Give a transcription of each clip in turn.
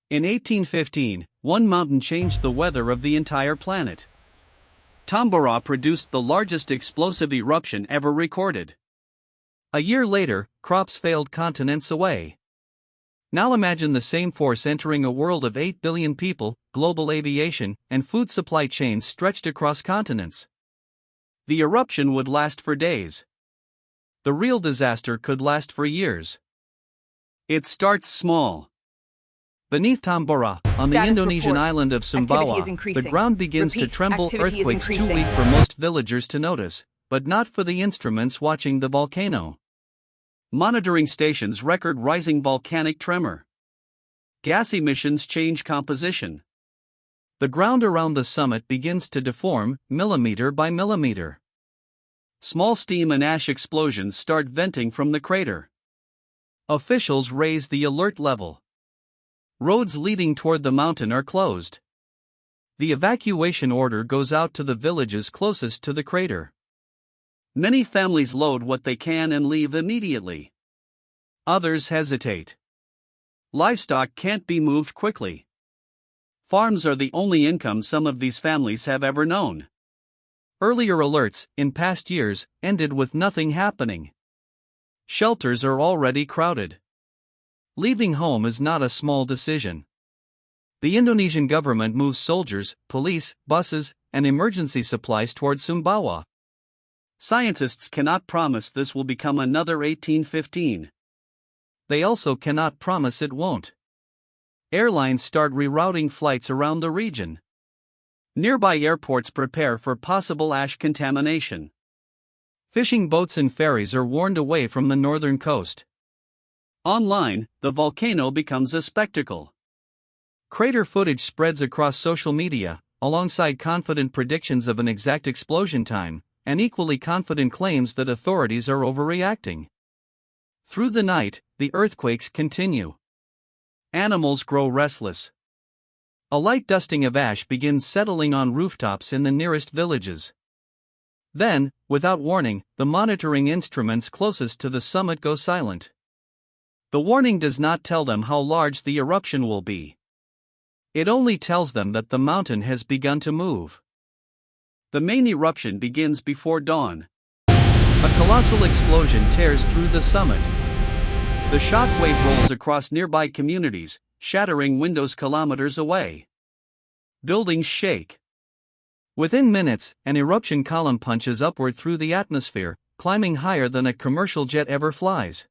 In 1815, one mountain changed the weather of the entire planet. Tambora produced the largest explosive eruption ever recorded. A year later, crops failed continents away. Now imagine the same force entering a world of 8 billion people, global aviation, and food supply chains stretched across continents. The eruption would last for days. The real disaster could last for years. It starts small. Beneath Tambora, on the Indonesian island of Sumbawa, the ground begins to tremble. Earthquakes too weak for most villagers to notice, but not for the instruments watching the volcano. Monitoring stations record rising volcanic tremor. Gas emissions change composition. The ground around the summit begins to deform, millimeter by millimeter. Small steam and ash explosions start venting from the crater. Officials raise the alert level. Roads leading toward the mountain are closed. The evacuation order goes out to the villages closest to the crater. Many families load what they can and leave immediately. Others hesitate. Livestock can't be moved quickly. Farms are the only income some of these families have ever known. Earlier alerts, in past years, ended with nothing happening. Shelters are already crowded. Leaving home is not a small decision. The Indonesian government moves soldiers, police, buses, and emergency supplies toward Sumbawa. Scientists cannot promise this will become another 1815. They also cannot promise it won't. Airlines start rerouting flights around the region. Nearby airports prepare for possible ash contamination. Fishing boats and ferries are warned away from the northern coast. Online, the volcano becomes a spectacle. Crater footage spreads across social media, alongside confident predictions of an exact explosion time, and equally confident claims that authorities are overreacting. Through the night, the earthquakes continue. Animals grow restless. A light dusting of ash begins settling on rooftops in the nearest villages. Then, without warning, the monitoring instruments closest to the summit go silent. The warning does not tell them how large the eruption will be. It only tells them that the mountain has begun to move. The main eruption begins before dawn. A colossal explosion tears through the summit. The shock wave rolls across nearby communities, shattering windows kilometers away. Buildings shake. Within minutes, an eruption column punches upward through the atmosphere, climbing higher than a commercial jet ever flies.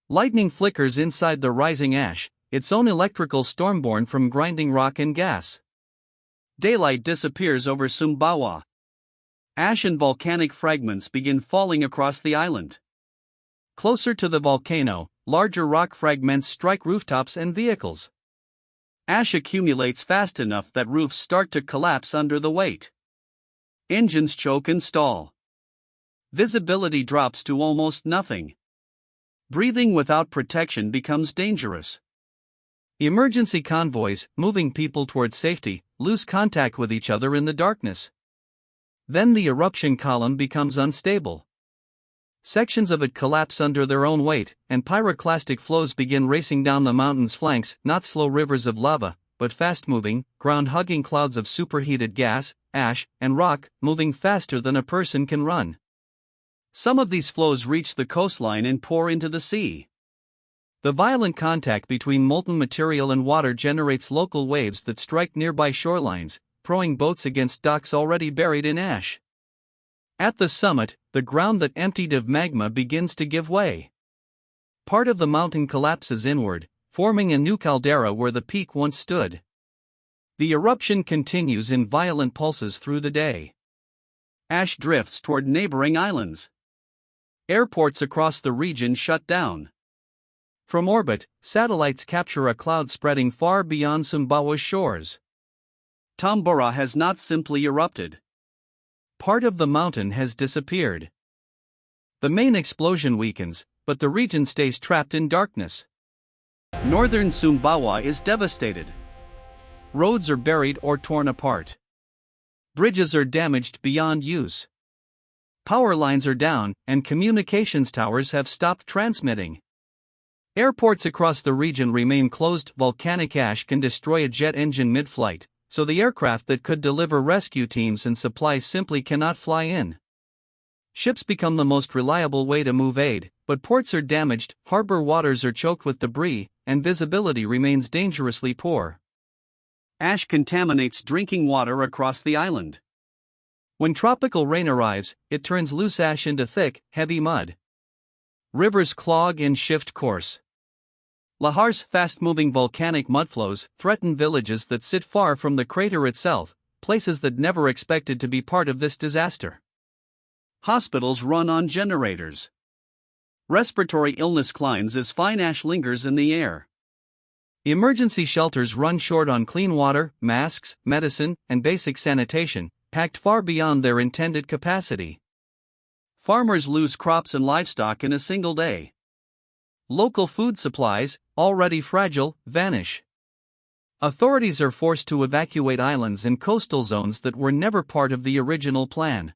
Lightning flickers inside the rising ash, its own electrical storm born from grinding rock and gas. Daylight disappears over Sumbawa. Ash and volcanic fragments begin falling across the island. Closer to the volcano, larger rock fragments strike rooftops and vehicles. Ash accumulates fast enough that roofs start to collapse under the weight. Engines choke and stall. Visibility drops to almost nothing. Breathing without protection becomes dangerous. Emergency convoys, moving people toward safety, lose contact with each other in the darkness. Then the eruption column becomes unstable. Sections of it collapse under their own weight, and pyroclastic flows begin racing down the mountain's flanks, not slow rivers of lava, but fast-moving, ground-hugging clouds of superheated gas, ash, and rock, moving faster than a person can run. Some of these flows reach the coastline and pour into the sea. The violent contact between molten material and water generates local waves that strike nearby shorelines, throwing boats against docks already buried in ash. At the summit, the ground that emptied of magma begins to give way. Part of the mountain collapses inward, forming a new caldera where the peak once stood. The eruption continues in violent pulses through the day. Ash drifts toward neighboring islands. Airports across the region shut down. From orbit, satellites capture a cloud spreading far beyond Sumbawa's shores. Tambora has not simply erupted. Part of the mountain has disappeared. The main explosion weakens, but the region stays trapped in darkness. Northern Sumbawa is devastated. Roads are buried or torn apart. Bridges are damaged beyond use. Power lines are down, and communications towers have stopped transmitting. Airports across the region remain closed. Volcanic ash can destroy a jet engine mid-flight, so the aircraft that could deliver rescue teams and supplies simply cannot fly in. Ships become the most reliable way to move aid, but ports are damaged, harbor waters are choked with debris, and visibility remains dangerously poor. Ash contaminates drinking water across the island. When tropical rain arrives, it turns loose ash into thick, heavy mud. Rivers clog and shift course. Lahar's fast-moving volcanic mudflows threaten villages that sit far from the crater itself, places that never expected to be part of this disaster. Hospitals run on generators. Respiratory illness climbs as fine ash lingers in the air. Emergency shelters run short on clean water, masks, medicine, and basic sanitation, packed far beyond their intended capacity. Farmers lose crops and livestock in a single day. Local food supplies, already fragile, vanish. Authorities are forced to evacuate islands and coastal zones that were never part of the original plan.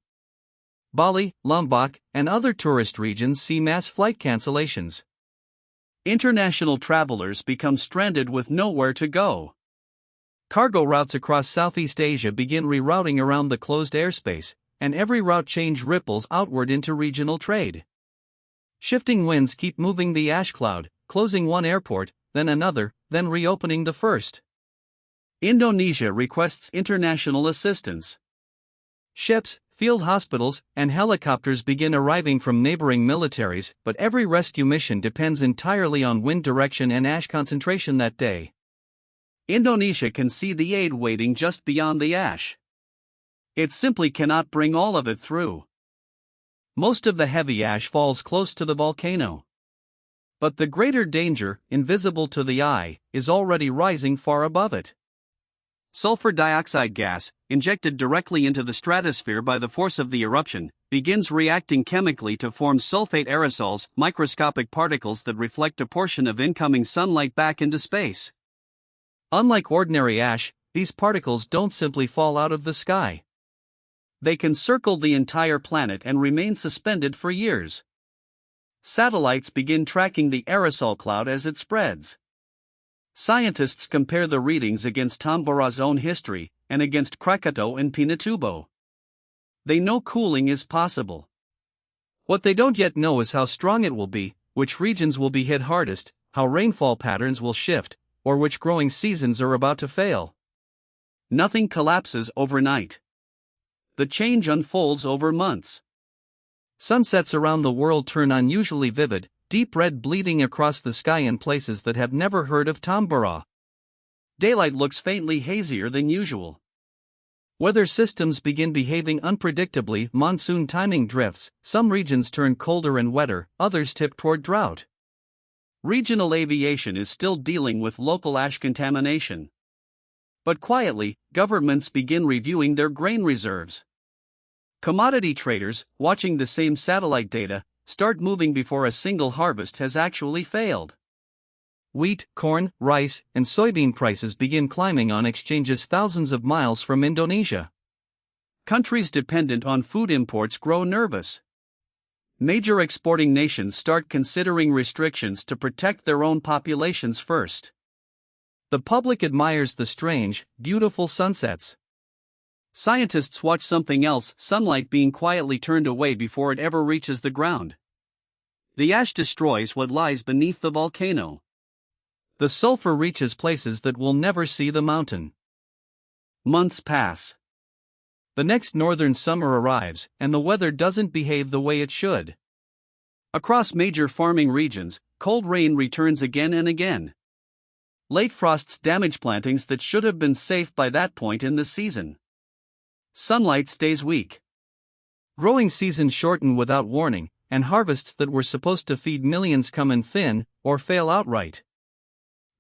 Bali, Lombok, and other tourist regions see mass flight cancellations. International travelers become stranded with nowhere to go. Cargo routes across Southeast Asia begin rerouting around the closed airspace, and every route change ripples outward into regional trade. Shifting winds keep moving the ash cloud, closing one airport, then another, then reopening the first. Indonesia requests international assistance. Ships, field hospitals, and helicopters begin arriving from neighboring militaries, but every rescue mission depends entirely on wind direction and ash concentration that day. Indonesia can see the aid waiting just beyond the ash. It simply cannot bring all of it through. Most of the heavy ash falls close to the volcano. But the greater danger, invisible to the eye, is already rising far above it. Sulfur dioxide gas, injected directly into the stratosphere by the force of the eruption, begins reacting chemically to form sulfate aerosols, microscopic particles that reflect a portion of incoming sunlight back into space. Unlike ordinary ash, these particles don't simply fall out of the sky. They can circle the entire planet and remain suspended for years. Satellites begin tracking the aerosol cloud as it spreads. Scientists compare the readings against Tambora's own history and against Krakatau and Pinatubo. They know cooling is possible. What they don't yet know is how strong it will be, which regions will be hit hardest, how rainfall patterns will shift, or which growing seasons are about to fail. Nothing collapses overnight. The change unfolds over months. Sunsets around the world turn unusually vivid, deep red bleeding across the sky in places that have never heard of Tambora. Daylight looks faintly hazier than usual. Weather systems begin behaving unpredictably, monsoon timing drifts, some regions turn colder and wetter, others tip toward drought. Regional aviation is still dealing with local ash contamination. But quietly, governments begin reviewing their grain reserves. Commodity traders, watching the same satellite data, start moving before a single harvest has actually failed. Wheat, corn, rice, and soybean prices begin climbing on exchanges thousands of miles from Indonesia. Countries dependent on food imports grow nervous. Major exporting nations start considering restrictions to protect their own populations first. The public admires the strange, beautiful sunsets. Scientists watch something else, sunlight being quietly turned away before it ever reaches the ground. The ash destroys what lies beneath the volcano. The sulfur reaches places that will never see the mountain. Months pass. The next northern summer arrives, and the weather doesn't behave the way it should. Across major farming regions, cold rain returns again and again. Late frosts damage plantings that should have been safe by that point in the season. Sunlight stays weak. Growing seasons shorten without warning, and harvests that were supposed to feed millions come in thin, or fail outright.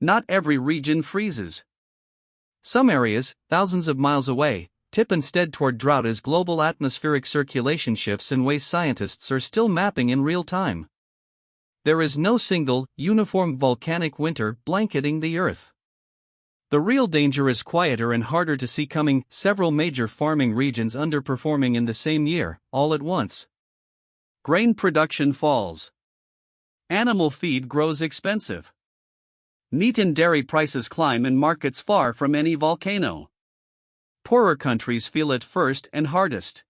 Not every region freezes. Some areas, thousands of miles away, tip instead toward drought as global atmospheric circulation shifts in ways scientists are still mapping in real time. There is no single, uniform volcanic winter blanketing the Earth. The real danger is quieter and harder to see coming, several major farming regions underperforming in the same year, all at once. Grain production falls. Animal feed grows expensive. Meat and dairy prices climb in markets far from any volcano. Poorer countries feel it first and hardest.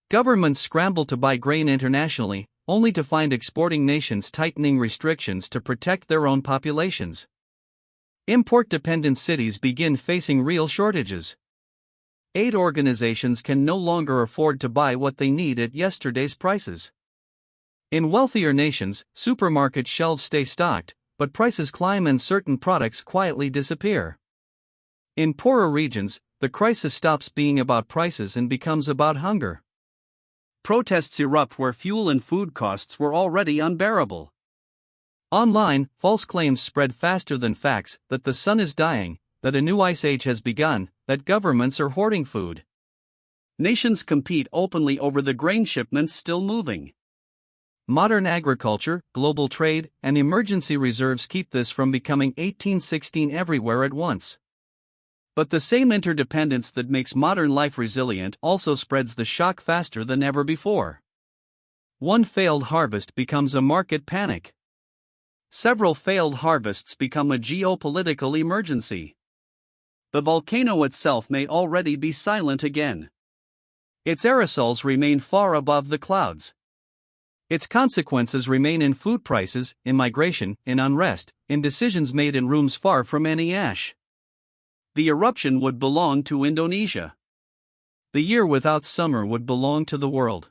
Governments scramble to buy grain internationally, only to find exporting nations tightening restrictions to protect their own populations. Import-dependent cities begin facing real shortages. Aid organizations can no longer afford to buy what they need at yesterday's prices. In wealthier nations, supermarket shelves stay stocked, but prices climb and certain products quietly disappear. In poorer regions, the crisis stops being about prices and becomes about hunger. Protests erupt where fuel and food costs were already unbearable. Online, false claims spread faster than facts that the sun is dying, that a new ice age has begun, that governments are hoarding food. Nations compete openly over the grain shipments still moving. Modern agriculture, global trade, and emergency reserves keep this from becoming 1816 everywhere at once. But the same interdependence that makes modern life resilient also spreads the shock faster than ever before. One failed harvest becomes a market panic. Several failed harvests become a geopolitical emergency. The volcano itself may already be silent again. Its aerosols remain far above the clouds. Its consequences remain in food prices, in migration, in unrest, in decisions made in rooms far from any ash. The eruption would belong to Indonesia. The year without summer would belong to the world.